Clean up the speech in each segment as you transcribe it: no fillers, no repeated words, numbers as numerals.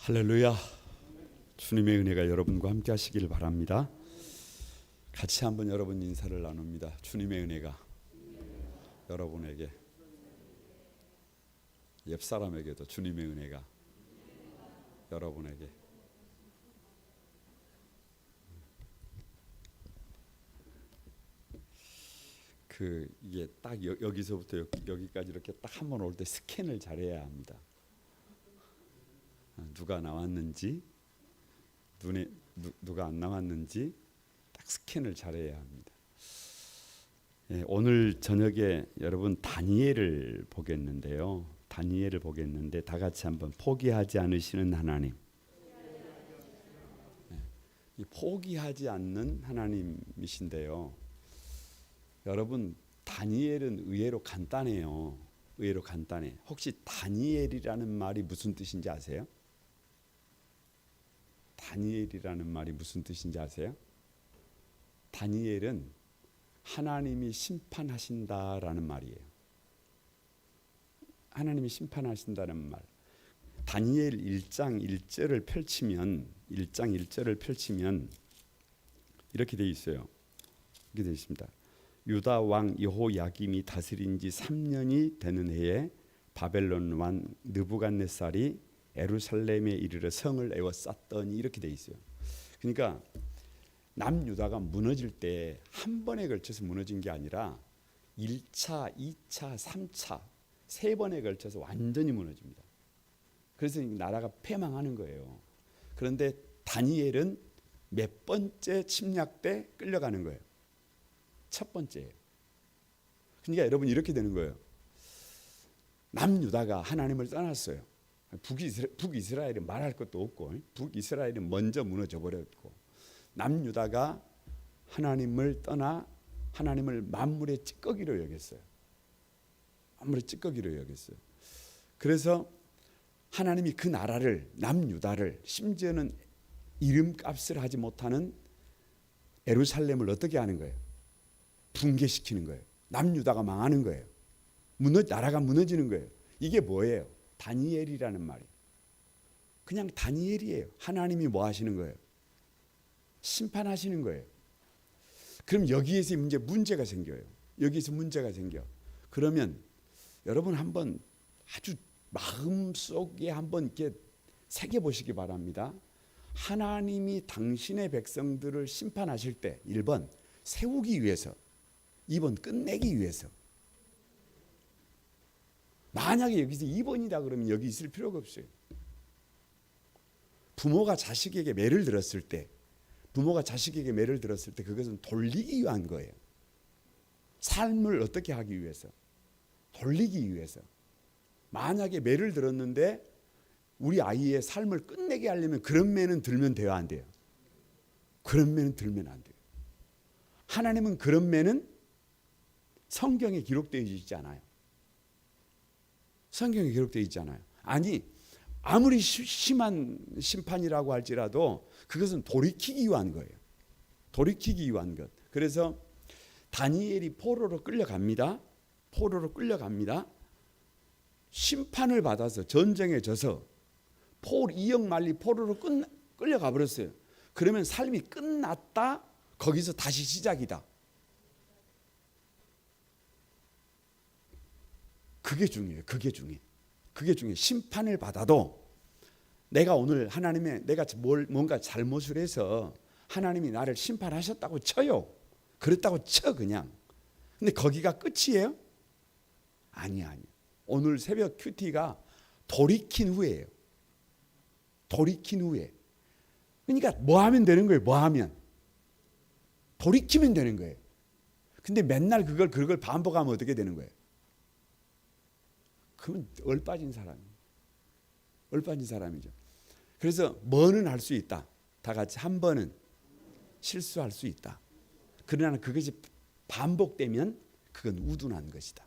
할렐루야. 주님의 은혜가 여러분과 함께 하시길 바랍니다. 같이 한번 여러분 인사를 나눕니다. 주님의 은혜가 여러분에게, 옆 사람에게도 주님의 은혜가 여러분에게. 이게 딱 여기서부터 여기까지 이렇게 딱 한 번 올 때 스캔을 잘해야 합니다. 누가 나왔는지, 눈에 누가 안 나왔는지 딱 스캔을 잘해야 합니다. 오늘 저녁에 여러분 다니엘을 보겠는데요. 다니엘을 보겠는데 다 같이 한번 포기하지 않으시는 하나님. 포기하지 않는 하나님이신데요. 여러분 다니엘은 의외로 간단해요. 의외로 간단해. 혹시 다니엘이라는 말이 무슨 뜻인지 아세요? 다니엘이라는 말이 무슨 뜻인지 아세요? 다니엘은 하나님이 심판하신다라는 말이에요. 하나님이 심판하신다는 말. 다니엘 1장 1절을 펼치면 이렇게 돼 있어요. 이렇게 돼 있습니다. 유다 왕 여호야김이 다스린 지 3년이 되는 해에 바벨론 왕 느부갓네살이 예루살렘에 이르러 성을 에워쌌더니, 이렇게 돼 있어요. 그러니까 남유다가 무너질 때 한 번에 걸쳐서 무너진 게 아니라 1차, 2차, 3차 세 번에 걸쳐서 완전히 무너집니다. 그래서 나라가 패망하는 거예요. 그런데 다니엘은 몇 번째 침략 때 끌려가는 거예요? 첫 번째예요. 그러니까 여러분 이렇게 되는 거예요. 남유다가 하나님을 떠났어요. 북이스라엘은 말할 것도 없고, 북이스라엘은 먼저 무너져 버렸고, 남유다가 하나님을 떠나 하나님을 만물의 찌꺼기로 여겼어요. 만물의 찌꺼기로 여겼어요. 그래서 하나님이 그 나라를, 남유다를, 심지어는 이름값을 하지 못하는 예루살렘을 어떻게 하는 거예요? 붕괴시키는 거예요. 남유다가 망하는 거예요. 나라가 무너지는 거예요. 이게 뭐예요? 다니엘이라는 말이. 그냥 다니엘이에요. 하나님이 뭐 하시는 거예요? 심판하시는 거예요. 그럼 여기에서 문제가 생겨요. 여기서 문제가 생겨. 그러면 여러분 한번 아주 마음속에 한번 이렇게 새겨보시기 바랍니다. 하나님이 당신의 백성들을 심판하실 때 1번 세우기 위해서, 2번 끝내기 위해서. 만약에 여기서 2번이다 그러면 여기 있을 필요가 없어요. 부모가 자식에게 매를 들었을 때 그것은 돌리기 위한 거예요. 삶을 어떻게 하기 위해서? 돌리기 위해서. 만약에 매를 들었는데 우리 아이의 삶을 끝내게 하려면 그런 매는 들면 돼요, 안 돼요? 그런 매는 들면 안 돼요. 하나님은 그런 매는 성경에 기록되어 있지 않아요. 성경에 기록되어 있잖아요. 아니, 아무리 심한 심판이라고 할지라도 그것은 돌이키기 위한 거예요. 돌이키기 위한 것. 그래서 다니엘이 포로로 끌려갑니다. 심판을 받아서 전쟁에 져서 이역 말리 포로로 끌려가 버렸어요. 그러면 삶이 끝났다. 거기서 다시 시작이다. 그게 중요해요. 그게 중요해. 심판을 받아도 내가 오늘 내가 뭔가 잘못을 해서 하나님이 나를 심판하셨다고 쳐요. 그랬다고 쳐 그냥. 근데 거기가 끝이에요? 아니야. 오늘 새벽 큐티가 돌이킨 후에예요. 돌이킨 후에. 그러니까 뭐 하면 되는 거예요? 돌이키면 되는 거예요. 근데 맨날 그걸 반복하면 어떻게 되는 거예요? 그러면 얼빠진 사람이죠. 그래서 뭐는 할 수 있다. 다 같이 한 번은 실수할 수 있다. 그러나 그것이 반복되면 그건 우둔한 것이다.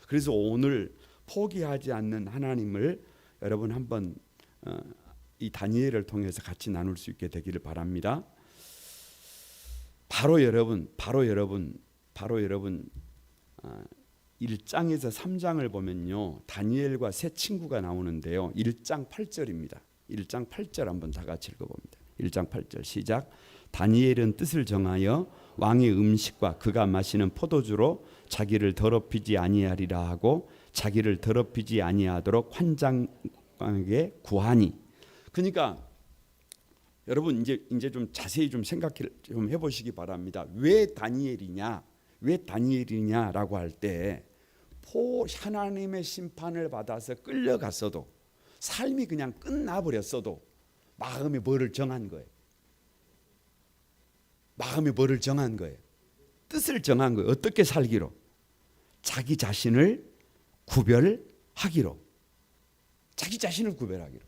그래서 오늘 포기하지 않는 하나님을 여러분 한번 이 다니엘을 통해서 같이 나눌 수 있게 되기를 바랍니다. 바로 여러분 1장에서 3장을 보면요, 다니엘과 세 친구가 나오는데요. 1장 8절입니다. 1장 8절 한번 다 같이 읽어봅니다. 1장 8절 시작. 다니엘은 뜻을 정하여 왕의 음식과 그가 마시는 포도주로 자기를 더럽히지 아니하리라 하고 자기를 더럽히지 아니하도록 환장에게 구하니. 그러니까 여러분 이제 좀 자세히 좀 생각 좀 해보시기 바랍니다. 왜 다니엘이냐라고 할 때 하나님의 심판을 받아서 끌려갔어도 삶이 그냥 끝나버렸어도 마음에 뭐를 정한 거예요. 마음에 뭐를 정한 거예요. 뜻을 정한 거예요. 어떻게 살기로? 자기 자신을 구별하기로. 자기 자신을 구별하기로.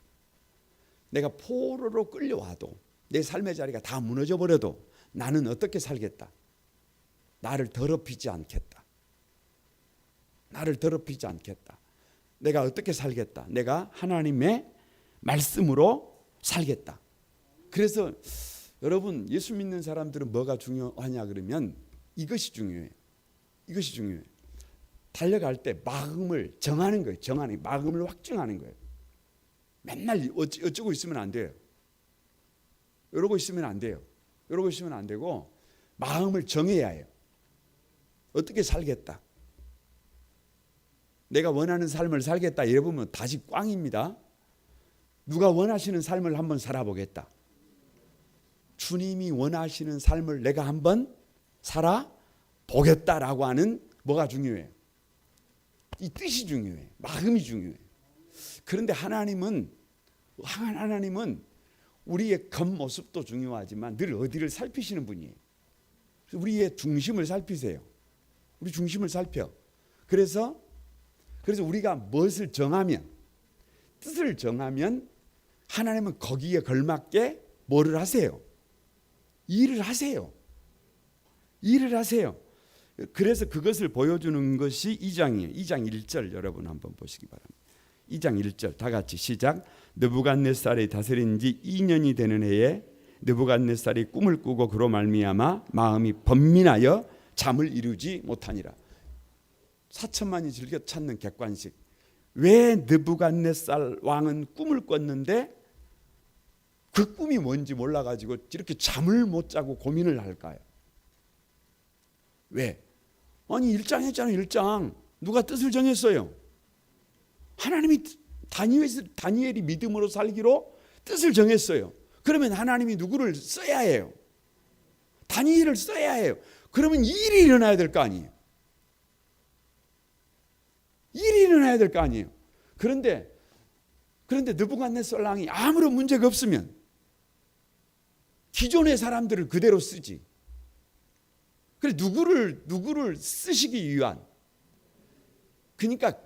내가 포로로 끌려와도 내 삶의 자리가 다 무너져 버려도 나는 어떻게 살겠다. 나를 더럽히지 않겠다. 나를 더럽히지 않겠다. 내가 어떻게 살겠다. 내가 하나님의 말씀으로 살겠다. 그래서 여러분 예수 믿는 사람들은 뭐가 중요하냐 그러면 이것이 중요해요. 이것이 중요해요. 달려갈 때 마음을 정하는 거예요. 정하는 마음을 확증하는 거예요. 맨날 어쩌고 있으면 안 돼요. 이러고 있으면 안 돼요. 이러고 있으면 안 되고 마음을 정해야 해요. 어떻게 살겠다. 내가 원하는 삶을 살겠다 이러면 다시 꽝입니다. 누가 원하시는 삶을 한번 살아보겠다. 주님이 원하시는 삶을 내가 한번 살아보겠다라고 하는 뭐가 중요해요. 이 뜻이 중요해요. 마음이 중요해요. 그런데 하나님은 우리의 겉모습도 중요하지만 늘 어디를 살피시는 분이에요. 우리의 중심을 살피세요. 우리 중심을 살펴. 그래서 우리가 무엇을 정하면, 뜻을 정하면 하나님은 거기에 걸맞게 뭐를 하세요? 일을 하세요. 일을 하세요. 그래서 그것을 보여주는 것이 2장이에요. 2장 1절 여러분 한번 보시기 바랍니다. 2장 1절 다 같이 시작. 느부갓네살이 다스린 지 2년이 되는 해에 느부갓네살이 꿈을 꾸고 그로 말미암아 마음이 번민하여 잠을 이루지 못하니라. 4천만이 즐겨 찾는 객관식. 왜 느부갓네살 왕은 꿈을 꿨는데 그 꿈이 뭔지 몰라가지고 이렇게 잠을 못 자고 고민을 할까요? 왜? 아니 1장 했잖아요. 1장 누가 뜻을 정했어요? 하나님이 다니엘이 믿음으로 살기로 뜻을 정했어요. 그러면 하나님이 누구를 써야 해요? 다니엘을 써야 해요. 그러면 일이 일어나야 될 거 아니에요. 일이 일어나야 될 거 아니에요. 그런데 느부갓네살 왕이 아무런 문제가 없으면 기존의 사람들을 그대로 쓰지. 그래 누구를 쓰시기 위한. 그러니까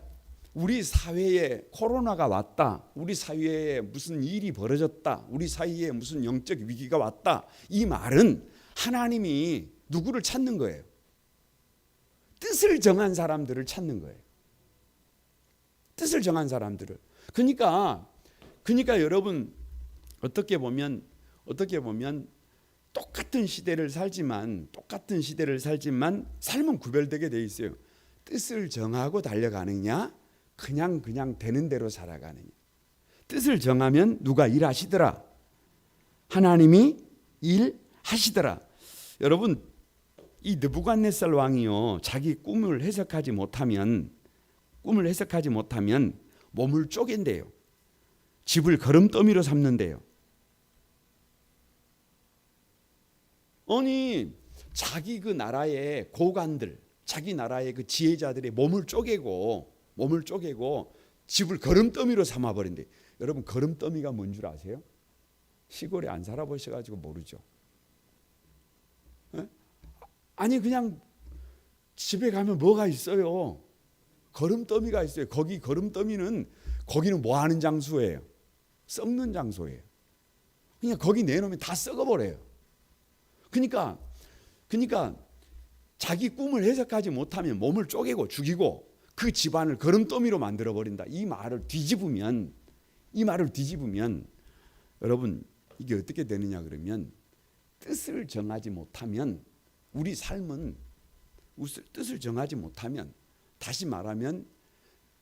우리 사회에 코로나가 왔다. 우리 사회에 무슨 일이 벌어졌다. 우리 사회에 무슨 영적 위기가 왔다. 이 말은 하나님이 누구를 찾는 거예요? 뜻을 정한 사람들을 찾는 거예요. 뜻을 정한 사람들을. 그러니까 여러분 어떻게 보면 똑같은 시대를 살지만 삶은 구별되게 돼 있어요. 뜻을 정하고 달려가느냐, 그냥 되는 대로 살아가느냐. 뜻을 정하면 누가 일하시더라. 하나님이 일하시더라. 여러분 이 느부갓네살 왕이요 자기 꿈을 해석하지 못하면 몸을 쪼갠대요. 집을 거름더미로 삼는데요. 아니 자기 그 나라의 고관들, 자기 나라의 그 지혜자들의 몸을 쪼개고 집을 거름더미로 삼아버린대. 여러분 거름더미가 뭔 줄 아세요? 시골에 안 살아보셔가지고 모르죠. 에? 아니 그냥 집에 가면 뭐가 있어요? 거름더미가 있어요. 거기는 뭐 하는 장소예요? 썩는 장소예요. 그냥 거기 내놓으면 다 썩어버려요. 그러니까 자기 꿈을 해석하지 못하면 몸을 쪼개고 죽이고 그 집안을 거름더미로 만들어버린다. 이 말을 뒤집으면 여러분 이게 어떻게 되느냐 그러면 뜻을 정하지 못하면 우리 삶은 뜻을 정하지 못하면 다시 말하면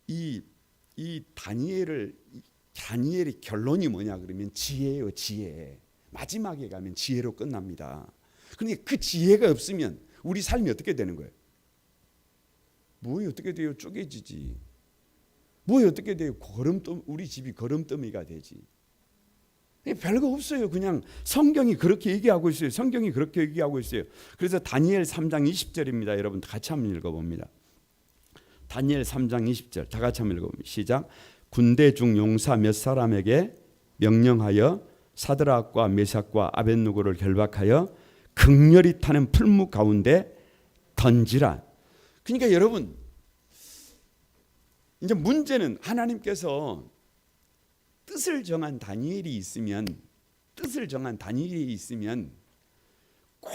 이 다니엘의 결론이 뭐냐 그러면 지혜예요. 지혜. 마지막에 가면 지혜로 끝납니다. 그러니까 그 지혜가 없으면 우리 삶이 어떻게 되는 거예요? 뭐에 어떻게 돼요? 쪼개지지. 뭐에 어떻게 돼요? 우리 집이 거름더미가 되지. 별거 없어요. 그냥 성경이 그렇게 얘기하고 있어요. 성경이 그렇게 얘기하고 있어요. 그래서 다니엘 3장 20절입니다. 여러분 같이 한번 읽어봅니다. 다니엘 3장 20절 다 같이 한번 읽어봅니다. 시작. 군대 중 용사 몇 사람에게 명령하여 사드락과 메삭과 아벳느고를 결박하여 극렬히 타는 풀무 가운데 던지라. 그러니까 여러분 이제 문제는 하나님께서 뜻을 정한 다니엘이 있으면 꼭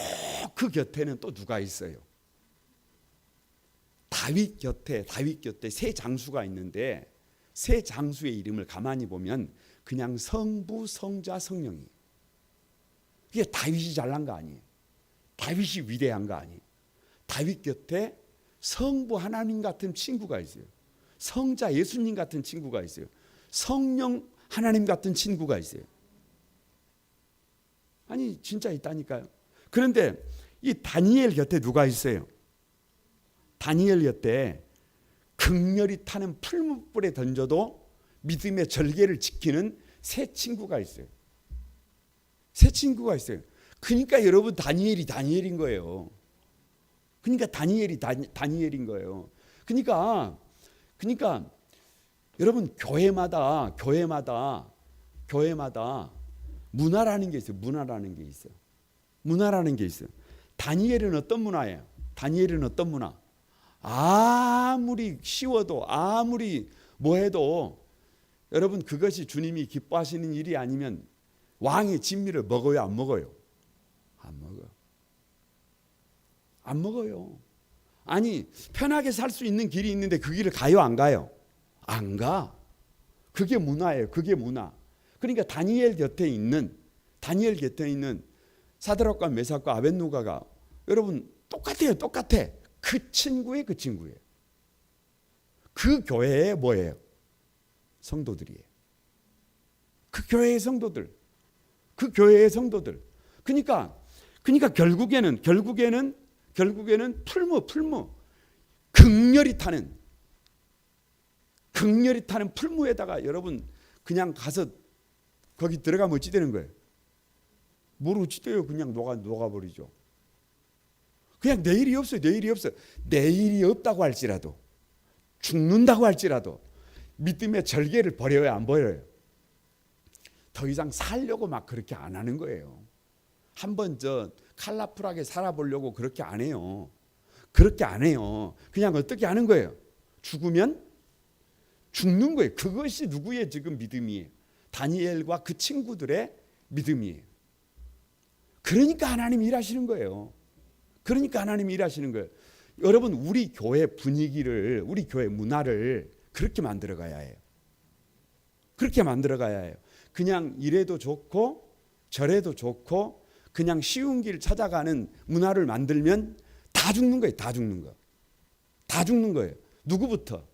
그 곁에는 또 누가 있어요? 다윗 곁에 세 장수가 있는데 세 장수의 이름을 가만히 보면 그냥 성부, 성자, 성령이. 이게 다윗이 잘난 거 아니에요. 다윗이 위대한 거 아니에요. 다윗 곁에 성부 하나님 같은 친구가 있어요. 성자 예수님 같은 친구가 있어요. 성령 하나님 같은 친구가 있어요. 아니 진짜 있다니까요. 그런데 이 다니엘 곁에 누가 있어요? 다니엘 곁에 극렬히 타는 풀무불에 던져도 믿음의 절개를 지키는 세 친구가 있어요. 세 친구가 있어요. 그러니까 여러분 다니엘인 거예요. 그러니까 다니엘인 거예요. 그러니까 여러분 교회마다 문화라는 게 있어요. 문화라는 게 있어요. 다니엘은 어떤 문화예요? 어떤 문화? 아무리 쉬워도 아무리 뭐해도 여러분 그것이 주님이 기뻐하시는 일이 아니면 왕의 진미를 먹어요? 안 먹어요? 안 먹어요. 아니 편하게 살 수 있는 길이 있는데 그 길을 가요? 안 가요? 안 가. 그게 문화예요. 그게 문화. 그러니까 다니엘 곁에 있는 사드락과 메삭과 아벳느고가 여러분 똑같아요. 그 친구예요. 그 교회에 뭐예요? 성도들이에요. 그 교회의 성도들. 그러니까 결국에는 풀무 극렬히 타는 풀무에다가 여러분 그냥 가서 거기 들어가면 어찌 되는 거예요? 뭘 어찌 돼요? 그냥 녹아버리죠. 그냥 내일이 없어요. 내일이 없다고 할지라도 죽는다고 할지라도 믿음의 절개를 버려요? 안 버려요? 더 이상 살려고 막 그렇게 안 하는 거예요. 한번 칼라풀하게 살아보려고 그렇게 안 해요. 그냥 어떻게 하는 거예요? 죽으면 죽는 거예요. 그것이 누구의 지금 믿음이에요? 다니엘과 그 친구들의 믿음이에요. 그러니까 하나님이 일하시는 거예요. 여러분 우리 교회 분위기를 우리 교회 문화를 그렇게 만들어 가야 해요. 그냥 이래도 좋고 저래도 좋고 그냥 쉬운 길 찾아가는 문화를 만들면 다 죽는 거예요. 누구부터?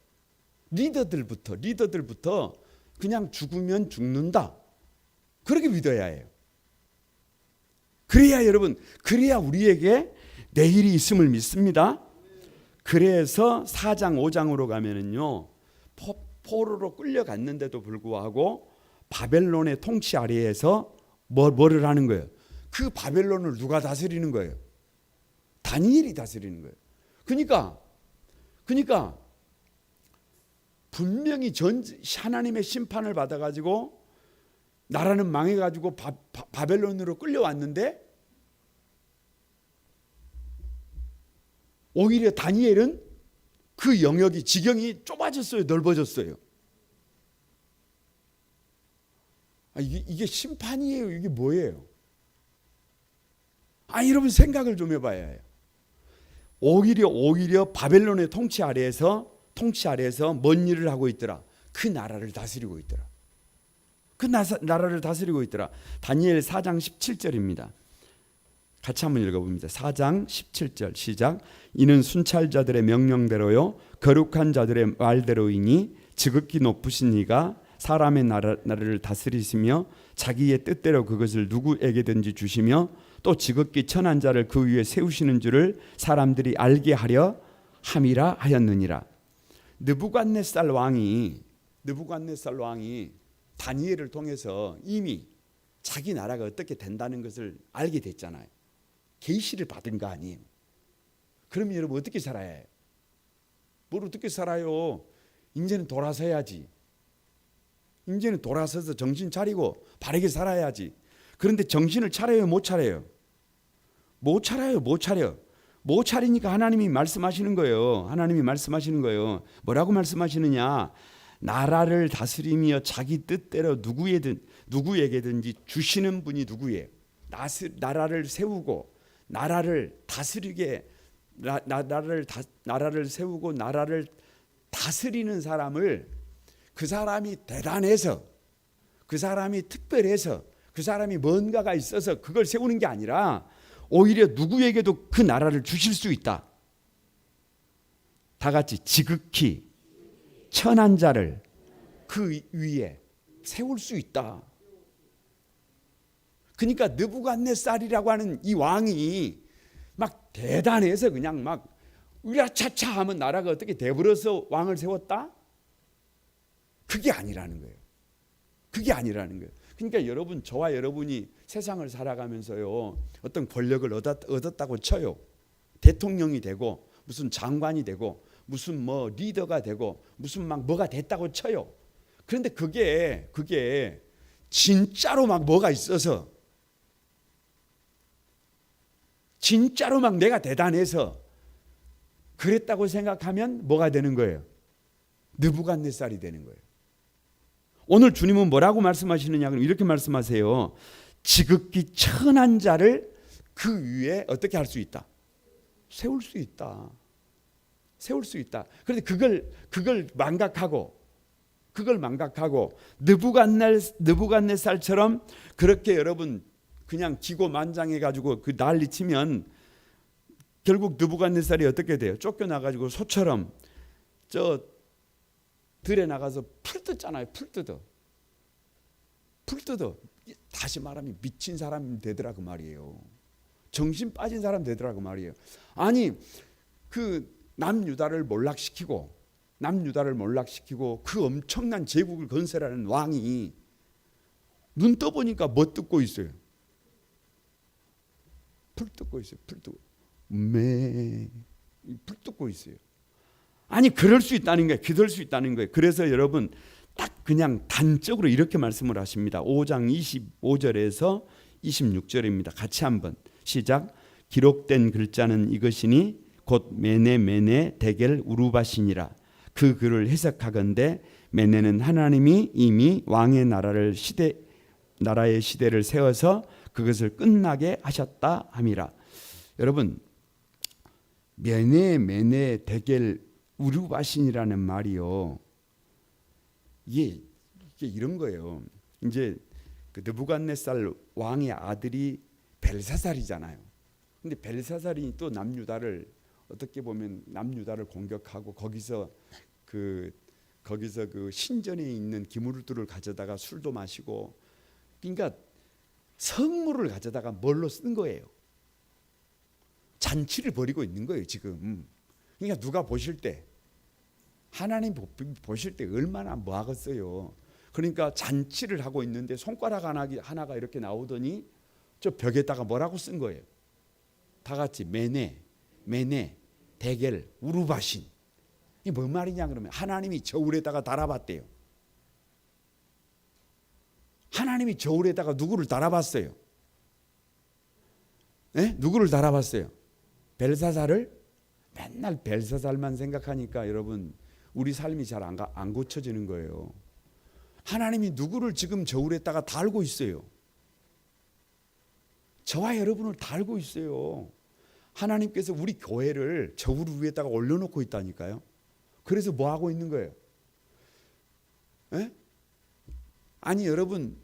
리더들부터 그냥 죽으면 죽는다. 그렇게 믿어야 해요. 그래야 우리에게 내일이 있음을 믿습니다. 그래서 4장 5장으로 가면은요. 포로로 끌려갔는데도 불구하고 바벨론의 통치 아래에서 뭐를 하는 거예요? 그 바벨론을 누가 다스리는 거예요? 다니엘이 다스리는 거예요. 그러니까 분명히 하나님의 심판을 받아가지고 나라는 망해가지고 바벨론으로 끌려왔는데 오히려 다니엘은 그 영역이 지경이 좁아졌어요? 넓어졌어요? 이게 심판이에요? 이게 뭐예요? 여러분 생각을 좀 해봐야 해요. 오히려 바벨론의 통치 아래에서 뭔 일을 하고 있더라? 그 나라를 다스리고 있더라. 다니엘 4장 17절입니다. 같이 한번 읽어봅니다. 4장 17절 시작. 이는 순찰자들의 명령대로요 거룩한 자들의 말대로이니 지극히 높으신 이가 사람의 나라를 다스리시며 자기의 뜻대로 그것을 누구에게든지 주시며 또 지극히 천한 자를 그 위에 세우시는 줄을 사람들이 알게 하려 함이라 하였느니라. 느부갓네살 왕이 다니엘을 통해서 이미 자기 나라가 어떻게 된다는 것을 알게 됐잖아요. 계시를 받은 거 아니에요. 그러면 여러분 어떻게 살아야 해요? 뭘 어떻게 살아요? 이제는 돌아서야지. 이제는 돌아서서 정신 차리고 바르게 살아야지. 그런데 정신을 차려요, 못 차려요? 못 차려요, 못 차려. 못 차리니까 하나님이 말씀하시는 거예요. 하나님이 말씀하시는 거예요. 뭐라고 말씀하시느냐? 나라를 다스리며 자기 뜻대로 누구에게든지 주시는 분이 누구예요? 나라를 세우고 나라를 다스리게 나라를 세우고 나라를 다스리는 사람을, 그 사람이 대단해서, 그 사람이 특별해서, 그 사람이 뭔가가 있어서 그걸 세우는 게 아니라 오히려 누구에게도 그 나라를 주실 수 있다. 다 같이 지극히 천한 자를 그 위에 세울 수 있다. 그러니까 느부갓네살이라고 하는 이 왕이 막 대단해서 그냥 막 으라차차 하면 나라가 어떻게 돼버려서 왕을 세웠다? 그게 아니라는 거예요. 그게 아니라는 거예요. 그러니까 여러분, 저와 여러분이 세상을 살아가면서요, 어떤 권력을 얻었다고 쳐요. 대통령이 되고 무슨 장관이 되고 무슨 뭐 리더가 되고 무슨 막 뭐가 됐다고 쳐요. 그런데 그게 진짜로 막 뭐가 있어서, 진짜로 막 내가 대단해서 그랬다고 생각하면 뭐가 되는 거예요? 느부갓네살이 되는 거예요. 오늘 주님은 뭐라고 말씀하시느냐? 그럼 이렇게 말씀하세요. 지극히 천한 자를 그 위에 어떻게 할 수 있다? 세울 수 있다. 세울 수 있다. 그런데 그걸 망각하고 느부갓네살처럼 그렇게 여러분 그냥 기고만장해 가지고 그 난리치면 결국 느부갓네살이 어떻게 돼요? 쫓겨나 가지고 소처럼 저 들에 나가서 풀 뜯잖아요. 풀 뜯어. 다시 말하면 미친 사람 되더라 그 말이에요. 정신 빠진 사람 되더라 그 말이에요. 아니 그 남유다를 몰락시키고 그 엄청난 제국을 건설하는 왕이 눈 떠보니까 뭐 뜯고 있어요? 풀 뜯고 있어요. 풀 뜯고 있어요. 아니 그럴 수 있다는 거예요. 그럴 수 있다는 거예요. 그래서 여러분 딱 그냥 단적으로 이렇게 말씀을 하십니다. 5장 25절에서 26절입니다. 같이 한번 시작. 기록된 글자는 이것이니 곧 메네 데겔 우루바시니라. 그 글을 해석하건대 메네는 하나님이 이미 왕의 나라의 시대를 세워서 그것을 끝나게 하셨다 함이라. 여러분 메네 데겔 우루바신이라는 말이요. 이게 이런 거예요. 이제 그 느부갓네살 왕의 아들이 벨사살이잖아요. 근데 벨사살이 또 남유다를 어떻게 보면 남유다를 공격하고 거기서 그 신전에 있는 기물들을 가져다가 술도 마시고, 그러니까 성물을 가져다가 뭘로 쓴 거예요? 잔치를 벌이고 있는 거예요 지금. 그러니까 누가 보실 때, 하나님 보실 때 얼마나 뭐 하겠어요. 그러니까 잔치를 하고 있는데 손가락 하나가 이렇게 나오더니 저 벽에다가 뭐라고 쓴 거예요? 다 같이 메네 데겔 우루바신. 이게 뭔 말이냐 그러면 하나님이 저울에다가 달아봤대요. 하나님이 저울에다가 누구를 달아봤어요? 네? 누구를 달아봤어요? 벨사살을? 맨날 벨사살만 생각하니까 여러분 우리 삶이 잘 안 고쳐지는 거예요. 하나님이 누구를 지금 저울에다가 달고 있어요? 저와 여러분을 달고 있어요. 하나님께서 우리 교회를 저울 위에다가 올려놓고 있다니까요. 그래서 뭐 하고 있는 거예요? 에? 아니 여러분,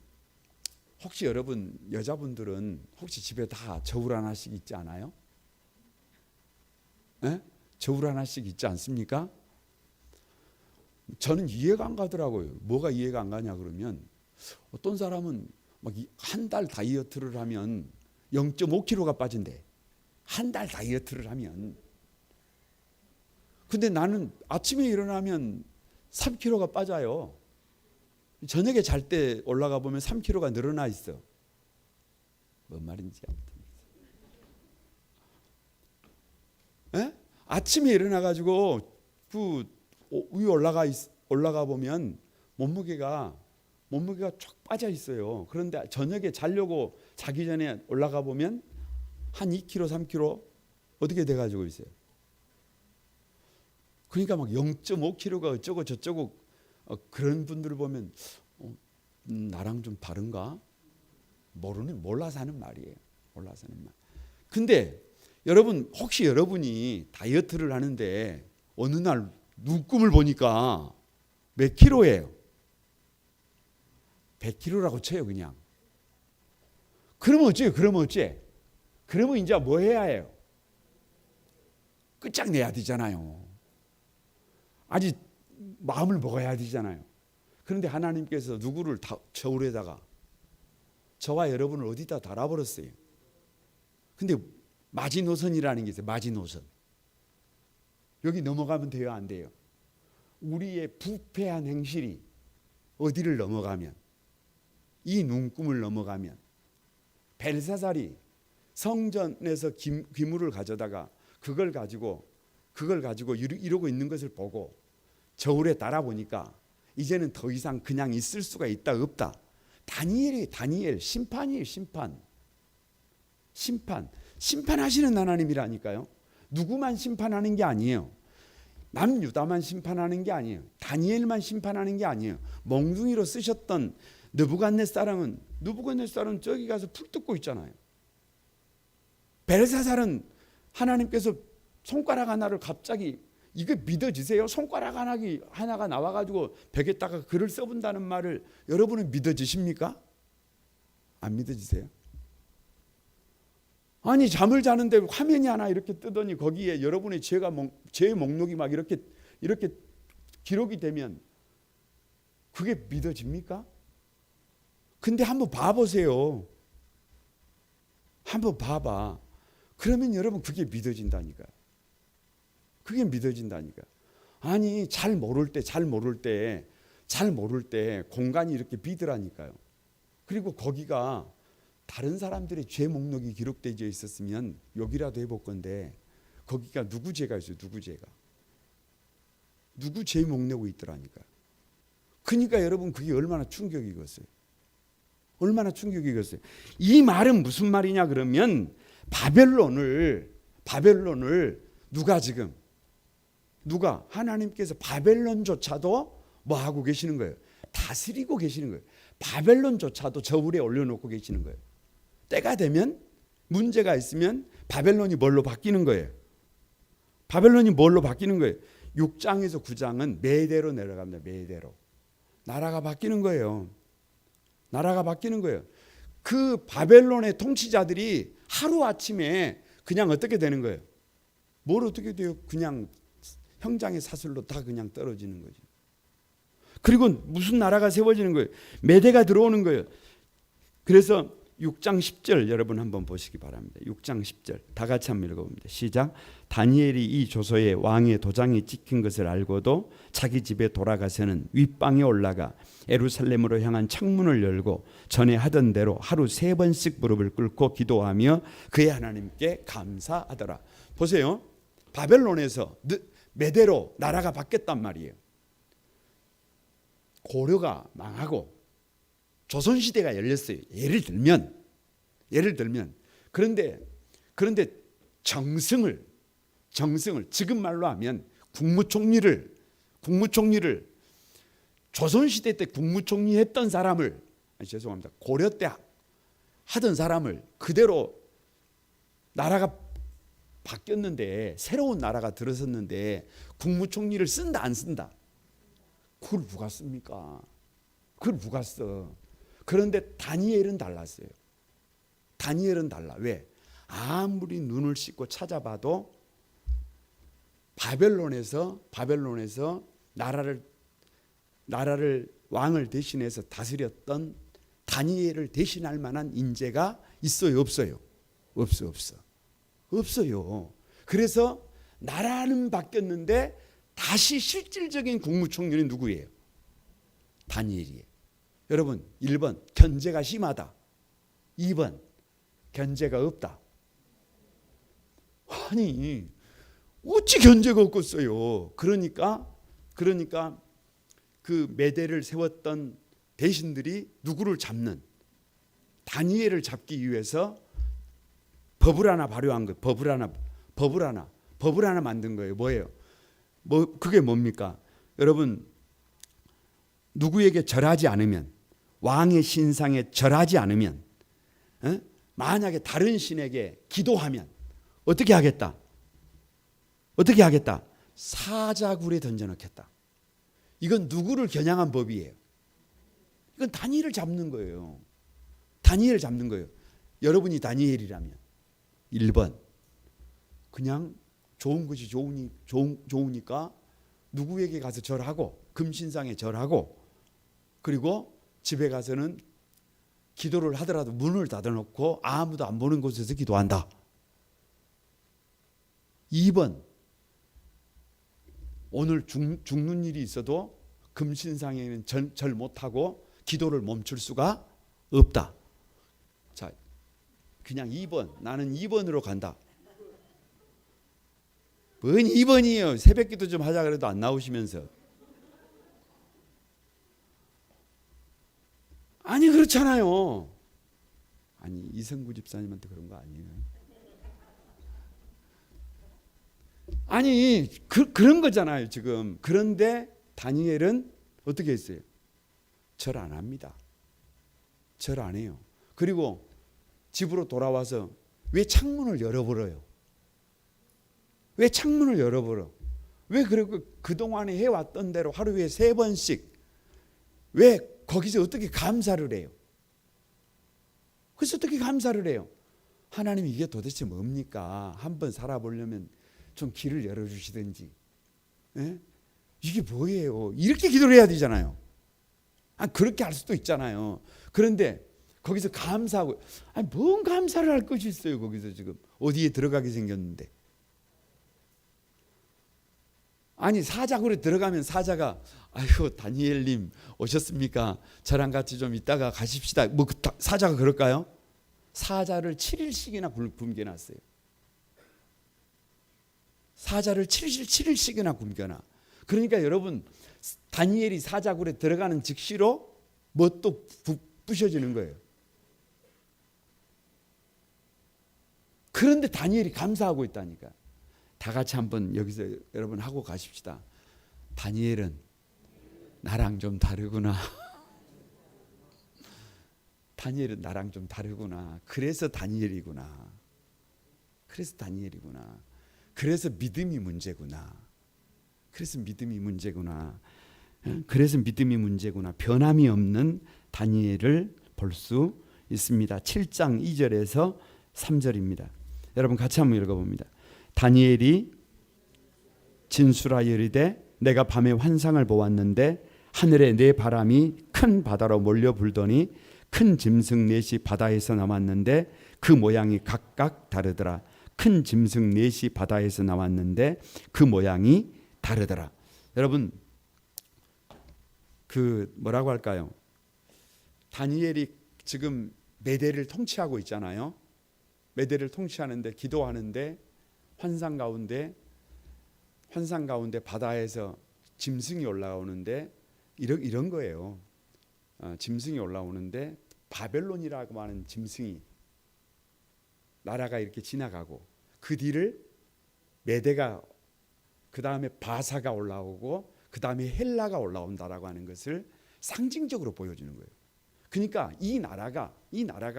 혹시 여러분 여자분들은 혹시 집에 다 저울 하나씩 있지 않아요? 에? 저울 하나씩 있지 않습니까? 저는 이해가 안 가더라고요. 뭐가 이해가 안 가냐 그러면 어떤 사람은 막 한 달 다이어트를 하면 0.5kg가 빠진대. 한 달 다이어트를 하면. 근데 나는 아침에 일어나면 3kg가 빠져요. 저녁에 잘 때 올라가 보면 3kg가 늘어나 있어. 뭔 말인지 아무튼. 에? 아침에 일어나 가지고 그 위에 올라가 보면 몸무게가 쫙 빠져 있어요. 그런데 저녁에 자려고 자기 전에 올라가 보면 한 2kg, 3kg 어떻게 돼 가지고 있어요. 그러니까 막 0.5kg가 어쩌고 저쩌고 그런 분들을 보면 나랑 좀 다른가? 몰라서 하는 말이에요. 몰라서 하는 말. 근데 여러분 혹시 여러분이 다이어트를 하는데 어느 날 눈금을 보니까 몇 킬로예요? 100kg라고 쳐요 그냥. 그러면 어째요? 그러면 이제 뭐 해야 해요? 끝장내야 되잖아요. 아직 마음을 먹어야 되잖아요. 그런데 하나님께서 누구를 저울에다가 저와 여러분을 어디다 달아버렸어요. 근데 마지노선이라는 게 있어요. 마지노선. 여기 넘어가면 돼요? 안 돼요? 우리의 부패한 행실이 어디를 넘어가면, 이 눈금을 넘어가면, 벨사살이 성전에서 기물을 가져다가 그걸 가지고 이러고 있는 것을 보고 저울에 달아보니까 이제는 더 이상 그냥 있을 수가 있다 없다. 다니엘 심판이에요. 심판하시는 하나님이라니까요. 누구만 심판하는 게 아니에요. 남유다만 심판하는 게 아니에요. 다니엘만 심판하는 게 아니에요. 몽둥이로 쓰셨던 느부갓네살은 저기 가서 풀 뜯고 있잖아요. 벨사살은 하나님께서 손가락 하나를 갑자기, 이거 믿어지세요? 손가락 하나가 나와가지고 벽에다가 글을 써본다는 말을 여러분은 믿어지십니까? 안 믿어지세요? 아니 잠을 자는데 화면이 하나 이렇게 뜨더니 거기에 여러분의 죄 목록이 막 이렇게 기록이 되면 그게 믿어집니까? 근데 한번 봐보세요. 한번 봐봐. 그러면 여러분 그게 믿어진다니까. 그게 믿어진다니까. 아니 잘 모를 때 공간이 이렇게 비더라니까요. 그리고 거기가 다른 사람들의 죄 목록이 기록되어 있었으면 욕이라도 해볼 건데 거기가 누구 죄가 있어요? 누구 죄 목록이 있더라니까. 그러니까 여러분 그게 얼마나 충격이겠어요. 이 말은 무슨 말이냐 그러면 바벨론을 누가 하나님께서 바벨론조차도 뭐 하고 계시는 거예요? 다스리고 계시는 거예요. 바벨론조차도 저울에 올려놓고 계시는 거예요. 때가 되면 문제가 있으면 바벨론이 뭘로 바뀌는 거예요? 6장에서 9장은 매대로 내려갑니다. 매대로. 나라가 바뀌는 거예요. 그 바벨론의 통치자들이 하루아침에 그냥 어떻게 되는 거예요? 뭘 어떻게 돼요? 그냥 형장의 사슬로 다 그냥 떨어지는 거죠. 그리고 무슨 나라가 세워지는 거예요? 메대가 들어오는 거예요. 그래서 6장 10절 여러분 한번 보시기 바랍니다. 6장 10절 다 같이 한번 읽어봅니다. 시작. 다니엘이 이 조서에 왕의 도장이 찍힌 것을 알고도 자기 집에 돌아가서는 윗방에 올라가 예루살렘으로 향한 창문을 열고 전에 하던 대로 하루 3번씩 무릎을 꿇고 기도하며 그의 하나님께 감사하더라. 보세요. 바벨론에서 메대로 나라가 바뀌었단 말이에요. 고려가 망하고 조선시대가 열렸어요. 예를 들면 그런데 정승을 지금 말로 하면 국무총리를 조선시대 때 국무총리 했던 사람을 죄송합니다. 고려 때 하던 사람을 그대로 나라가 바뀌었는데 새로운 나라가 들어섰는데 국무총리를 쓴다 안 쓴다? 그걸 누가 씁니까? 그걸 누가 써? 그런데 다니엘은 달랐어요. 다니엘은 달라. 왜? 아무리 눈을 씻고 찾아봐도 바벨론에서 나라를 나라를 왕을 대신해서 다스렸던 다니엘을 대신할 만한 인재가 있어요, 없어요? 없어요. 그래서 나라는 바뀌었는데 다시 실질적인 국무총리는 누구예요? 다니엘이에요. 여러분, 1번 견제가 심하다. 2번 견제가 없다. 아니 어찌 견제가 없겠어요. 그러니까 그 메대를 세웠던 대신들이 누구를 잡는, 다니엘을 잡기 위해서 법을 하나 발효한 거예요. 법을 하나 만든 거예요. 뭐예요? 그게 뭡니까? 여러분, 누구에게 절하지 않으면, 왕의 신상에 절하지 않으면, 만약에 다른 신에게 기도하면 어떻게 하겠다? 사자굴에 던져넣겠다. 이건 누구를 겨냥한 법이에요? 이건 다니엘을 잡는 거예요. 여러분이 다니엘이라면 1번 그냥 좋은 것이 좋으니까 누구에게 가서 절하고, 금신상에 절하고, 그리고 집에 가서는 기도를 하더라도 문을 닫아놓고 아무도 안 보는 곳에서 기도한다. 2번 오늘 죽는 일이 있어도 금신상에는 절 못하고 기도를 멈출 수가 없다. 자, 그냥 2번, 나는 2번으로 간다. 뭔 2번이에요? 새벽기도 좀 하자 그래도 안 나오시면서. 아니 그렇잖아요. 아니 이성구 집사님한테 그런 거 아니에요? 아니 그런 거잖아요 지금. 그런데 다니엘은 어떻게 했어요? 절 안 합니다. 절 안 해요. 그리고 집으로 돌아와서 왜 창문을 열어버려요? 왜 그동안에 해왔던 대로 하루에 3번씩 왜 거기서 어떻게 감사를 해요? 그래서 어떻게 감사를 해요? 하나님 이게 도대체 뭡니까? 한번 살아보려면 좀 길을 열어주시든지. 예? 이게 뭐예요? 이렇게 기도를 해야 되잖아요. 그렇게 할 수도 있잖아요. 그런데 거기서 감사하고, 뭔 감사를 할 것이 있어요? 거기서 지금 어디에 들어가게 생겼는데. 아니 사자굴에 들어가면 사자가 아이고 다니엘님 오셨습니까? 저랑 같이 좀 있다가 가십시다. 사자가 그럴까요? 사자를 7일씩이나 굶겨놨어요. 사자를 7일씩이나 굶겨놔. 그러니까 여러분, 다니엘이 사자굴에 들어가는 즉시로 뭣도 부셔지는 거예요. 그런데 다니엘이 감사하고 있다니까. 다 같이 한번 여기서 여러분 하고 가십시다. 다니엘은 나랑 좀 다르구나. 다니엘은 나랑 좀 다르구나. 그래서 다니엘이구나. 그래서 믿음이 문제구나. 변함이 없는 다니엘을 볼 수 있습니다. 7장 2절에서 3절입니다. 여러분 같이 한번 읽어봅니다. 다니엘이 진술하여 이르되 내가 밤에 환상을 보았는데 하늘에 네 바람이 큰 바다로 몰려 불더니 큰 짐승 넷이 바다에서 나왔는데 그 모양이 각각 다르더라. 큰 짐승 넷이 바다에서 나왔는데 그 모양이 다르더라. 여러분 그 뭐라고 할까요? 다니엘이 지금 메대를 통치하고 있잖아요. 메대를 통치하는데 기도하는데 환상 가운데 바다에서 짐승이 올라오는데 이런 거예요. 짐승이 올라오는데 바벨론이라고 하는 짐승이 나라가 이렇게 지나가고 그 뒤를 메대가, 그 다음에 바사가 올라오고 그 다음에 헬라가 올라온다라고 하는 것을 상징적으로 보여주는 거예요. 그러니까 이 나라가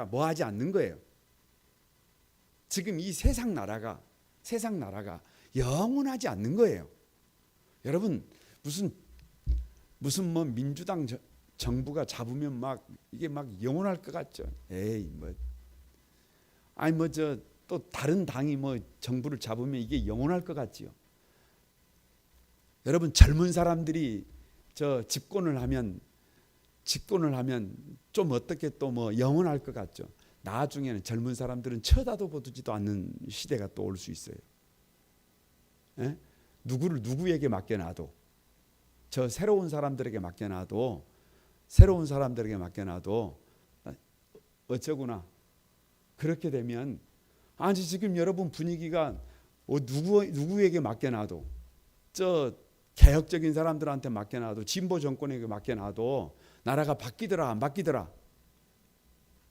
뭐 하지 않는 거예요. 지금 이 세상 나라가 영원하지 않는 거예요. 여러분 무슨 뭐 민주당 정부가 잡으면 이게 영원할 것 같죠? 에이 또 다른 당이 정부를 잡으면 이게 영원할 것 같지요. 여러분 젊은 사람들이 저 집권을 하면 좀 어떻게 또 뭐 영원할 것 같죠. 나중에는 젊은 사람들은 쳐다도 보지도 않는 시대가 또 올 수 있어요. 예? 누구에게 맡겨놔도, 저 새로운 사람들에게 맡겨놔도 어쩌구나. 그렇게 되면 아니 지금 여러분 분위기가 누구에게 맡겨놔도, 저 개혁적인 사람들한테 맡겨놔도, 진보 정권에게 맡겨놔도 나라가 바뀌더라 안 바뀌더라.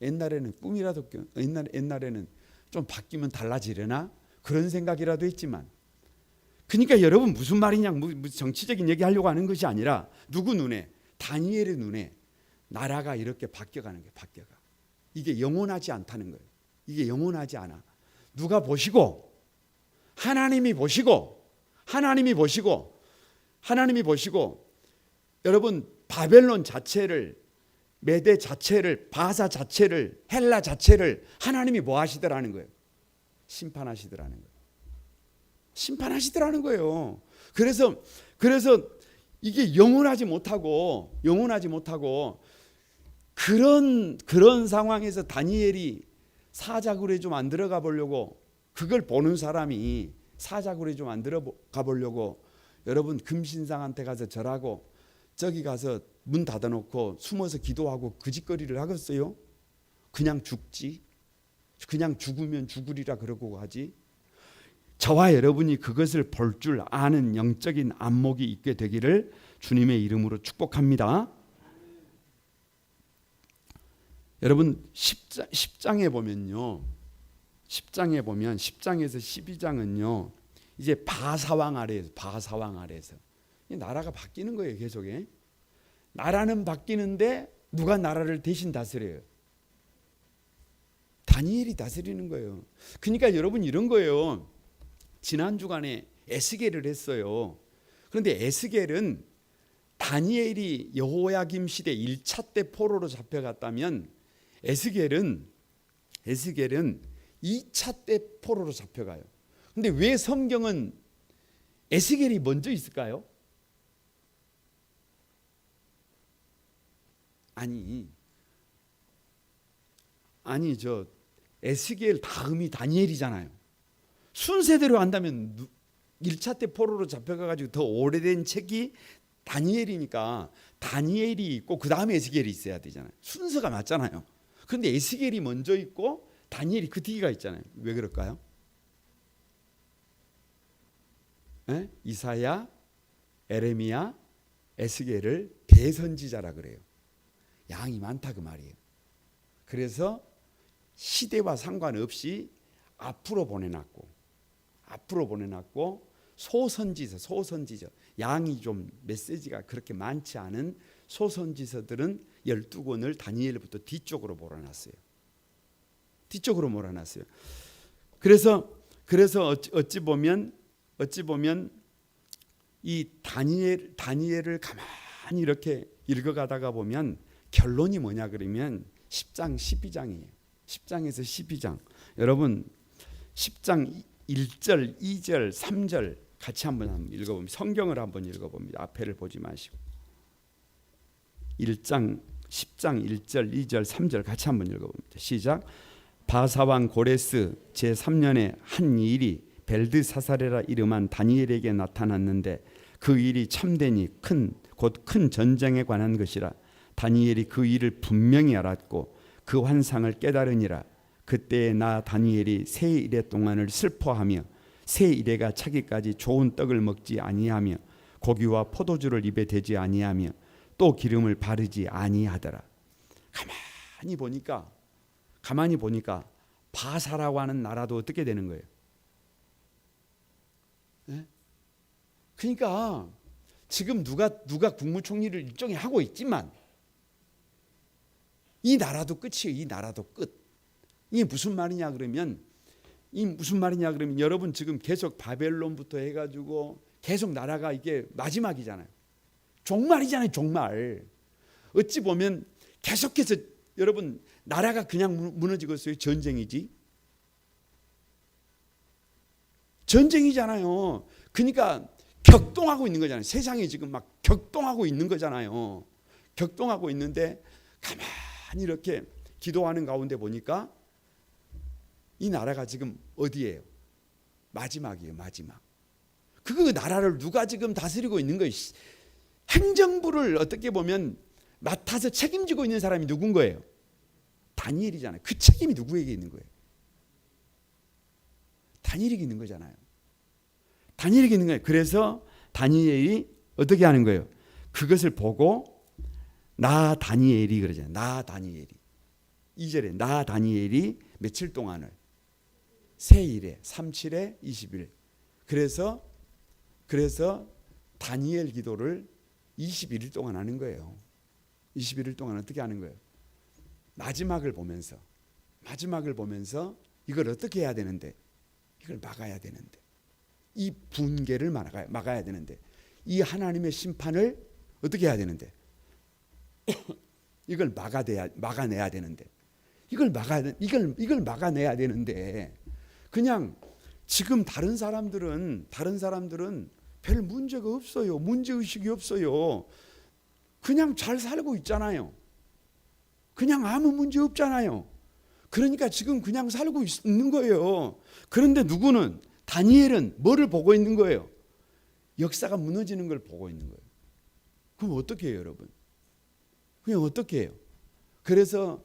옛날에는 꿈이라도, 옛날에는 좀 바뀌면 달라지려나 그런 생각이라도 했지만, 그러니까 여러분 무슨 말이냐, 무슨 정치적인 얘기 하려고 하는 것이 아니라 누구 눈에, 다니엘의 눈에 나라가 이렇게 바뀌어가는 게 바뀌어가. 이게 영원하지 않다는 거예요. 이게 영원하지 않아. 누가 보시고, 하나님이 보시고 여러분 바벨론 자체를, 메대 자체를, 바사 자체를, 헬라 자체를 하나님이 뭐 하시더라는 거예요? 심판하시더라는 거예요. 그래서 이게 영원하지 못하고 그런 상황에서 다니엘이 사자굴에 좀 안 들어가 보려고, 그걸 보는 사람이 사자굴에 좀 안 들어가 보려고 여러분 금신상한테 가서 절하고 저기 가서 문 닫아놓고 숨어서 기도하고 그 짓거리를 하겠어요? 그냥 죽지. 그냥 죽으면 죽으리라 그러고 하지. 저와 여러분이 그것을 볼 줄 아는 영적인 안목이 있게 되기를 주님의 이름으로 축복합니다. 여러분 10장에 보면요, 10장에서 12장은요 이제 바사왕 아래에서 나라가 바뀌는 거예요. 계속 나라는 바뀌는데 누가 나라를 대신 다스려요? 다니엘이 다스리는 거예요. 그러니까 여러분 이런 거예요. 지난 주간에 에스겔을 했어요. 그런데 에스겔은 다니엘이 여호야김 시대 1차 때 포로로 잡혀갔다면 에스겔은 2차 때 포로로 잡혀가요. 근데 왜 성경은 에스겔이 먼저 있을까요? 아니 저 에스겔 다음이 다니엘이잖아요. 순서대로 한다면 1차 때 포로로 잡혀가지고 더 오래된 책이 다니엘이니까 다니엘이 있고 그 다음에 에스겔이 있어야 되잖아요. 순서가 맞잖아요. 그런데 에스겔이 먼저 있고 다니엘이 그 뒤가 있잖아요. 왜 그럴까요? 이사야, 에레미야, 에스겔을 대선지자라 그래요. 양이 많다 그 말이에요. 그래서 시대와 상관없이 앞으로 보내놨고 소선지서 양이 좀 메시지가 그렇게 많지 않은 소선지서들은 12권을 다니엘부터 뒤쪽으로 몰아놨어요. 그래서 어찌 보면 이 다니엘을 가만히 이렇게 읽어가다가 보면 결론이 뭐냐 그러면 10장 12장이에요. 10장에서 12장. 여러분 10장 1절, 2절, 3절 같이 한번 읽어봅니다. 성경을 한번 읽어봅니다. 앞에를 보지 마시고 10장 1절, 2절, 3절 같이 한번 읽어봅니다. 시작. 바사왕 고레스 제3년에 한 일이 벨드사사레라 이름한 다니엘에게 나타났는데 그 일이 참되니 곧 큰 전쟁에 관한 것이라. 다니엘이 그 일을 분명히 알았고 그 환상을 깨달으니라. 그때에 나 다니엘이 세 일해 동안을 슬퍼하며 세 일해가 차기까지 좋은 떡을 먹지 아니하며 고기와 포도주를 입에 대지 아니하며 또 기름을 바르지 아니하더라. 가만히 보니까 바사라고 하는 나라도 어떻게 되는 거예요? 네? 그러니까 지금 누가 국무총리를 일종의 하고 있지만 이 나라도 끝이에요. 이 나라도 끝. 이게 무슨 말이냐 그러면 여러분 지금 계속 바벨론부터 해가지고 계속 나라가 이게 마지막이잖아요. 종말이잖아요. 종말. 어찌 보면 계속해서 여러분 나라가 그냥 무너지고 있어요. 전쟁이잖아요. 그러니까 격동하고 있는 거잖아요. 세상이 지금 막 격동하고 있는 거잖아요. 격동하고 있는데 가만히 이렇게 기도하는 가운데 보니까 이 나라가 지금 어디예요? 마지막이에요. 마지막. 그 나라를 누가 지금 다스리고 있는 거예요? 행정부를 어떻게 보면 맡아서 책임지고 있는 사람이 누군 거예요? 다니엘이잖아요. 그 책임이 누구에게 있는 거예요? 다니엘에게 있는 거잖아요. 다니엘에게 있는 거예요. 그래서 다니엘이 어떻게 하는 거예요? 그것을 보고 나 다니엘이 그러잖아요. 나 다니엘이. 2절에 나 다니엘이 며칠 동안을 세일에 37에 20일. 그래서 다니엘 기도를 21일 동안 하는 거예요. 21일 동안 어떻게 하는 거예요? 마지막을 보면서 이걸 어떻게 해야 되는데, 이걸 막아야 되는데, 이 분개를 막아야 되는데, 이 하나님의 심판을 어떻게 해야 되는데, 이걸 막아내야 되는데, 이걸 막아내야 되는데, 그냥 지금 다른 사람들은 별 문제가 없어요. 문제의식이 없어요. 그냥 잘 살고 있잖아요. 그냥 아무 문제 없잖아요. 그러니까 지금 그냥 살고 있는 거예요. 그런데 누구는, 다니엘은 뭐를 보고 있는 거예요? 역사가 무너지는 걸 보고 있는 거예요. 그럼 어떻게 해요, 여러분? 그냥 어떻게 해요? 그래서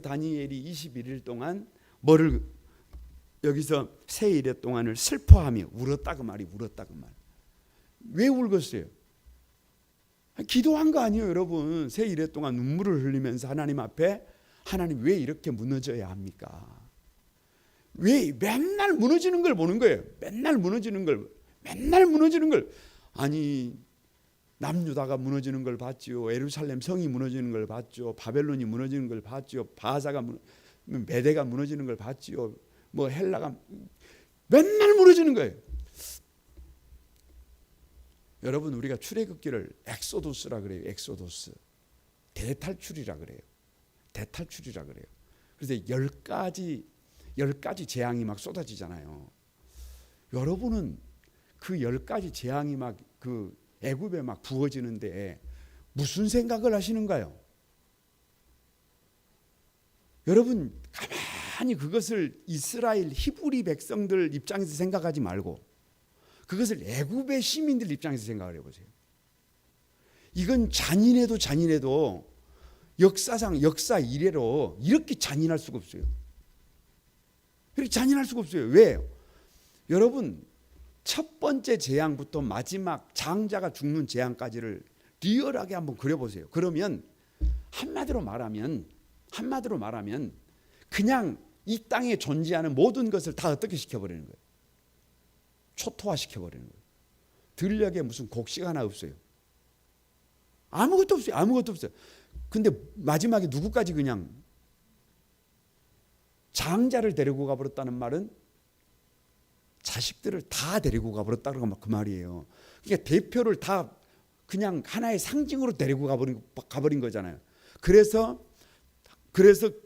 다니엘이 21일 동안 뭐를, 여기서 세일의 동안을 슬퍼하며 울었다 그 말이, 울었다 그 말. 왜 울었어요? 기도한 거 아니에요, 여러분. 세일의 동안 눈물을 흘리면서 하나님 앞에, 하나님 왜 이렇게 무너져야 합니까? 왜 맨날 무너지는 걸 보는 거예요? 맨날 무너지는 걸. 아니, 남유다가 무너지는 걸 봤지요. 예루살렘 성이 무너지는 걸 봤죠. 바벨론이 무너지는 걸 봤죠. 메대가 무너지는 걸 봤지요. 뭐 헬라가 맨날 무너지는 거예요. 여러분, 우리가 출애굽기를 엑소도스라 그래요. 엑소도스. 대탈출이라 그래요. 그래서 10가지 재앙이 막 쏟아지잖아요. 여러분은 그 10가지 재앙이 막 그 애굽에 막 부어지는데 무슨 생각을 하시는가요? 여러분, 가만히 그것을 이스라엘 히브리 백성들 입장에서 생각하지 말고 그것을 애굽의 시민들 입장에서 생각을 해보세요. 이건 잔인해도 역사 이래로 이렇게 잔인할 수가 없어요. 이렇게 잔인할 수가 없어요. 왜요? 여러분, 첫 번째 재앙부터 마지막 장자가 죽는 재앙까지를 리얼하게 한번 그려보세요. 그러면 한마디로 말하면 그냥 이 땅에 존재하는 모든 것을 다 어떻게 시켜버리는 거예요? 초토화시켜버리는 거예요. 들녘에 무슨 곡식 하나 없어요. 아무것도 없어요. 근데 마지막에 누구까지, 그냥 장자를 데리고 가버렸다는 말은 자식들을 다 데리고 가버렸다는 그 말이에요. 그러니까 대표를 다 그냥 하나의 상징으로 데리고 가버린 거잖아요. 그래서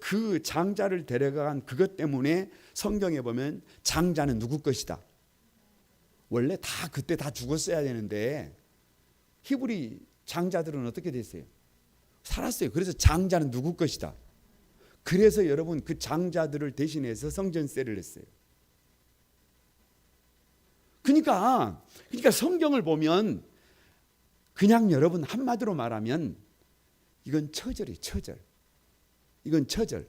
그 장자를 데려간 그것 때문에 성경에 보면 장자는 누구 것이다. 원래 그때 다 죽었어야 되는데 히브리 장자들은 어떻게 됐어요? 살았어요. 그래서 장자는 누구 것이다. 그래서 여러분, 그 장자들을 대신해서 성전세를 냈어요. 그러니까 성경을 보면 그냥 여러분, 한마디로 말하면 이건 처절이에요. 이건 처절.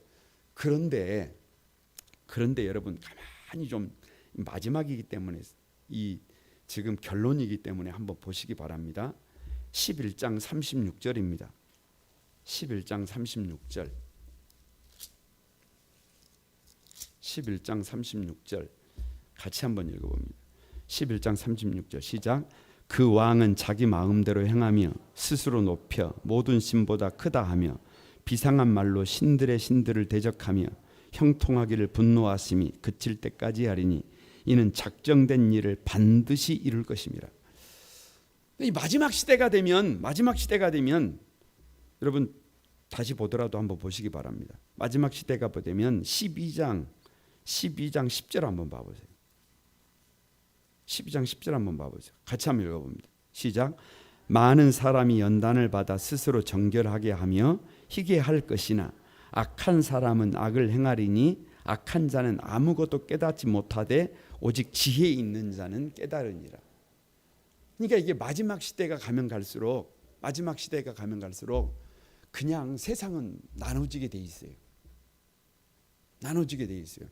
그런데 여러분, 가만히 좀, 마지막이기 때문에, 이 지금 결론이기 때문에 한번 보시기 바랍니다. 11장 36절입니다. 11장 36절. 11장 36절 같이 한번 읽어봅니다. 11장 36절 시작. 그 왕은 자기 마음대로 행하며 스스로 높여 모든 신보다 크다 하며 비상한 말로 신들의 신들을 대적하며 형통하기를 분노하심이 그칠 때까지 하리니 이는 작정된 일을 반드시 이룰 것입니다. 이 마지막 시대가 되면 여러분 다시 보더라도 한번 보시기 바랍니다. 마지막 시대가 되면 12장 10절 한번 봐보세요. 12장 10절 한번 봐보세요. 같이 한번 읽어봅니다. 시작. 많은 사람이 연단을 받아 스스로 정결하게 하며 희게 할 것이나 악한 사람은 악을 행하리니 악한 자는 아무것도 깨닫지 못하되 오직 지혜 있는 자는 깨달으니라. 그러니까 이게 마지막 시대가 가면 갈수록 그냥 세상은 나눠지게 돼 있어요. 나눠지게 돼 있어요.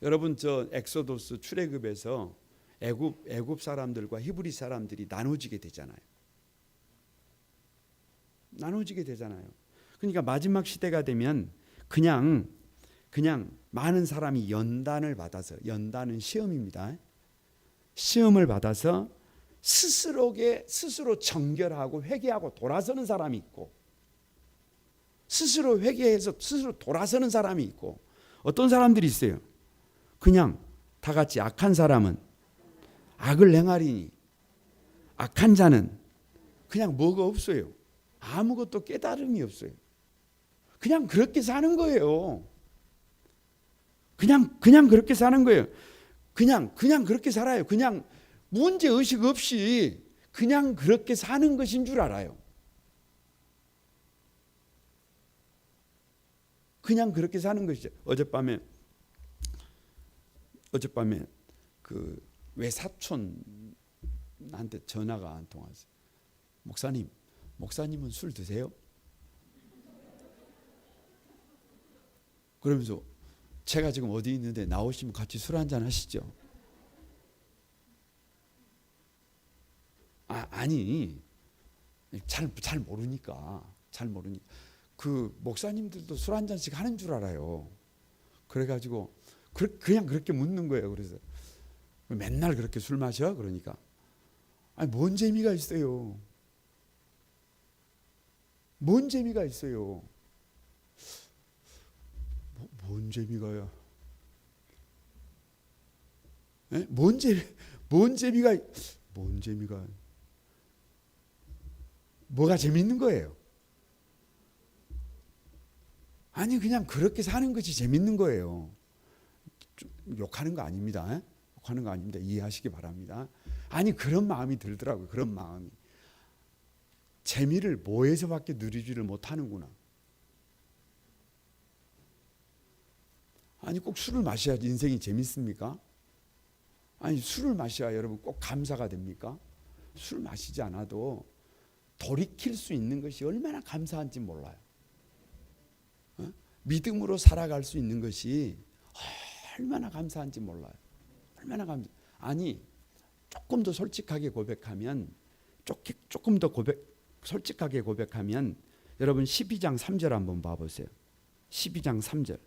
여러분 저 엑소도스 출애굽에서 애굽 사람들과 히브리 사람들이 나눠지게 되잖아요. 그러니까 마지막 시대가 되면 그냥 많은 사람이 연단을 받아서, 연단은 시험입니다. 시험을 받아서 스스로 정결하고 회개하고 돌아서는 사람이 있고, 스스로 회개해서 스스로 돌아서는 사람이 있고, 어떤 사람들이 있어요. 그냥 다 같이 악한 사람은 악을 행하리니 악한 자는 그냥 뭐가 없어요. 아무것도 깨달음이 없어요. 그냥 그렇게 사는 거예요. 그냥 그렇게 사는 거예요. 그냥 그렇게 살아요. 그냥 문제 의식 없이 그냥 그렇게 사는 것인 줄 알아요. 그냥 그렇게 사는 것이죠. 어젯밤에 그 외사촌한테 전화가 한 통 왔어요. 목사님은 술 드세요? 그러면서 제가 지금 어디 있는데 나오시면 같이 술 한잔 하시죠. 아니 잘 모르니까 그 목사님들도 술 한 잔씩 하는 줄 알아요. 그래가지고 그냥 그렇게 묻는 거예요. 그래서 맨날 그렇게 술 마셔? 그러니까 아니 뭔 재미가 있어요. 뭔 재미가 있어요. 뭔 재미가요? 에? 뭔 재미가 뭐가 재밌는 거예요? 아니 그냥 그렇게 사는 것이 재밌는 거예요. 욕하는 거 아닙니다. 욕하는 거 아닙니다. 이해하시기 바랍니다. 아니 그런 마음이 들더라고요. 그런 마음이. 재미를 뭐에서밖에 누리지를 못하는구나. 아니 꼭 술을 마셔야 인생이 재밌습니까? 아니 술을 마셔야 여러분 꼭 감사가 됩니까? 술 마시지 않아도 돌이킬 수 있는 것이 얼마나 감사한지 몰라요. 믿음으로 살아갈 수 있는 것이 얼마나 감사한지 몰라요. 얼마나 아니 조금 더 솔직하게 고백하면 솔직하게 고백하면 여러분 12장 3절 한번 봐보세요. 12장 3절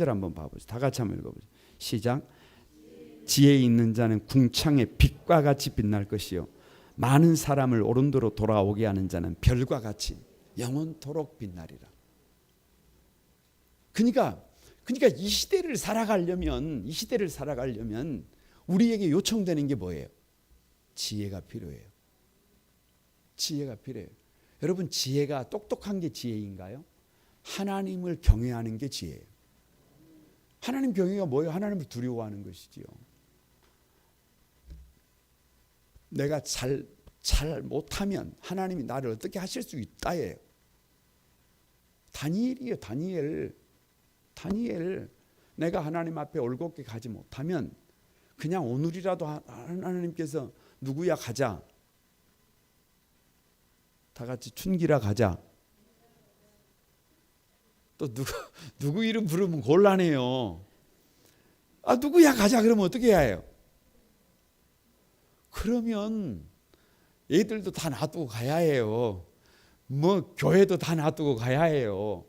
한번 봐보세요. 다 같이 한번 읽어보세요. 시작. 지혜 있는 자는 궁창의 빛과 같이 빛날 것이요 많은 사람을 옳은 대로 돌아오게 하는 자는 별과 같이 영원토록 빛나리라. 그러니까 이 시대를 살아가려면 우리에게 요청되는 게 뭐예요? 지혜가 필요해요. 여러분 지혜가 똑똑한 게 지혜인가요? 하나님을 경외하는 게 지혜예요. 하나님 경외가 뭐예요? 하나님을 두려워하는 것이지요. 내가 잘 못하면 하나님이 나를 어떻게 하실 수 있다예요. 다니엘이에요. 다니엘 내가 하나님 앞에 올곧게 가지 못하면 그냥 오늘이라도 하나님께서 누구야 가자. 다 같이 춘기라 가자. 또 누구 이름 부르면 곤란해요. 누구야 가자 그러면 어떻게 해야 해요? 그러면 애들도 다 놔두고 가야 해요. 뭐 교회도 다 놔두고 가야 해요.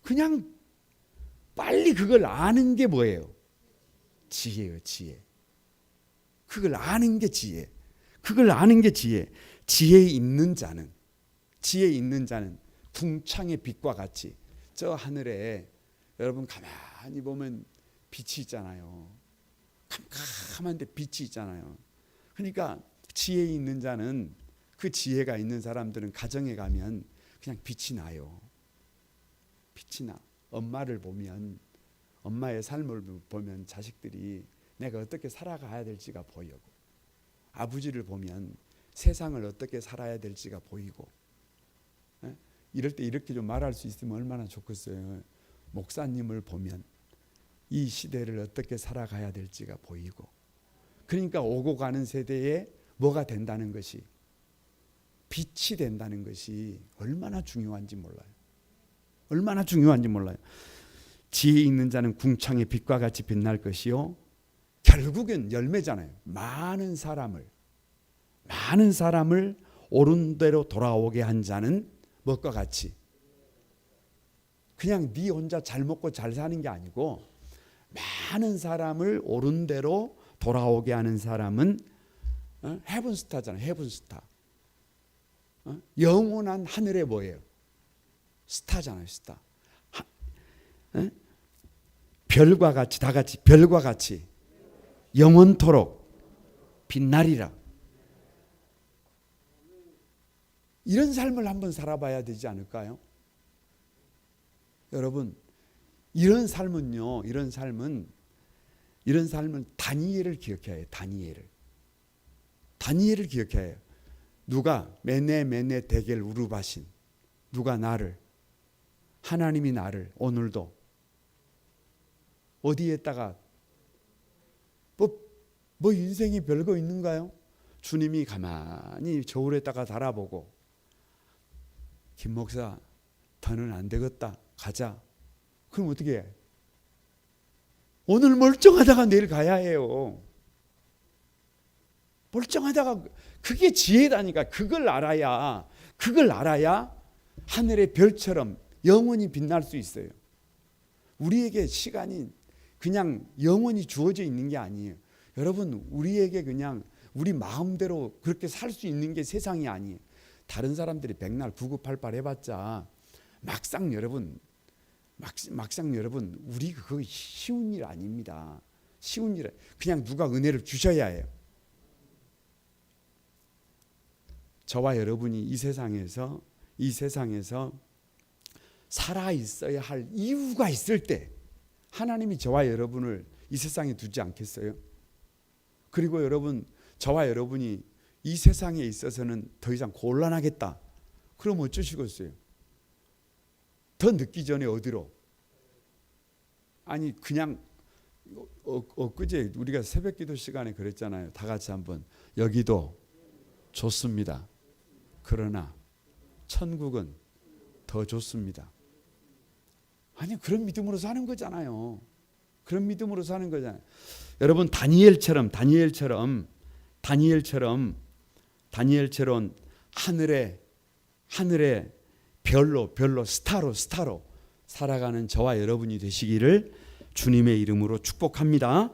그냥 빨리 그걸 아는 게 뭐예요? 지혜예요, 지혜. 그걸 아는 게 지혜. 지혜 있는 자는 궁창의 빛과 같이 저 하늘에 여러분 가만히 보면 빛이 있잖아요. 캄캄한데 빛이 있잖아요. 그러니까 지혜 있는 자는 그 지혜가 있는 사람들은 가정에 가면 그냥 빛이 나요. 빛이 나. 엄마를 보면 엄마의 삶을 보면 자식들이 내가 어떻게 살아가야 될지가 보이고 아버지를 보면 세상을 어떻게 살아야 될지가 보이고, 이럴 때 이렇게 좀 말할 수 있으면 얼마나 좋겠어요. 목사님을 보면 이 시대를 어떻게 살아가야 될지가 보이고, 그러니까 오고 가는 세대에 뭐가 된다는 것이, 빛이 된다는 것이 얼마나 중요한지 몰라요. 얼마나 중요한지 몰라요. 지혜 있는 자는 궁창의 빛과 같이 빛날 것이요, 결국은 열매잖아요. 많은 사람을 옳은 대로 돌아오게 한 자는 뭐과 같이, 그냥 네 혼자 잘 먹고 잘 사는 게 아니고 많은 사람을 옳은 대로 돌아오게 하는 사람은 헤븐스타잖아요. 헤븐스타. 영원한 하늘의 뭐예요? 스타잖아요. 스타. 별과 같이, 다 같이 별과 같이 영원토록 빛나리라. 이런 삶을 한번 살아봐야 되지 않을까요? 여러분, 이런 삶은요, 이런 삶은 다니엘을 기억해야 해요. 다니엘을 기억해야 해요. 누가 메네 데겔 우르바신, 누가 나를, 하나님이 나를 오늘도 어디에다가 뭐 인생이 별거 있는가요? 주님이 가만히 저울에다가 달아보고, 김 목사 더는 안 되겠다, 가자. 그럼 어떻게 해? 오늘 멀쩡하다가 내일 가야 해요. 멀쩡하다가, 그게 지혜다니까. 그걸 알아야 하늘의 별처럼 영원히 빛날 수 있어요. 우리에게 시간이 그냥 영원히 주어져 있는 게 아니에요. 여러분, 우리에게 그냥 우리 마음대로 그렇게 살 수 있는 게 세상이 아니에요. 다른 사람들이 백날 9988 해봤자 막상 여러분 우리 그거 쉬운 일 아닙니다. 쉬운 일, 그냥 누가 은혜를 주셔야 해요. 저와 여러분이 이 세상에서 살아 있어야 할 이유가 있을 때 하나님이 저와 여러분을 이 세상에 두지 않겠어요? 그리고 여러분, 저와 여러분이 이 세상에 있어서는 더 이상 곤란하겠다, 그럼 어쩌시겠어요? 더 늦기 전에 어디로? 아니, 그냥 엊그제 우리가 새벽기도 시간에 그랬잖아요. 다 같이 한번, 여기도 좋습니다. 그러나 천국은 더 좋습니다. 아니, 그런 믿음으로 사는 거잖아요. 그런 믿음으로 사는 거잖아요. 여러분, 다니엘처럼 하늘의 별로 스타로 살아가는 저와 여러분이 되시기를 주님의 이름으로 축복합니다.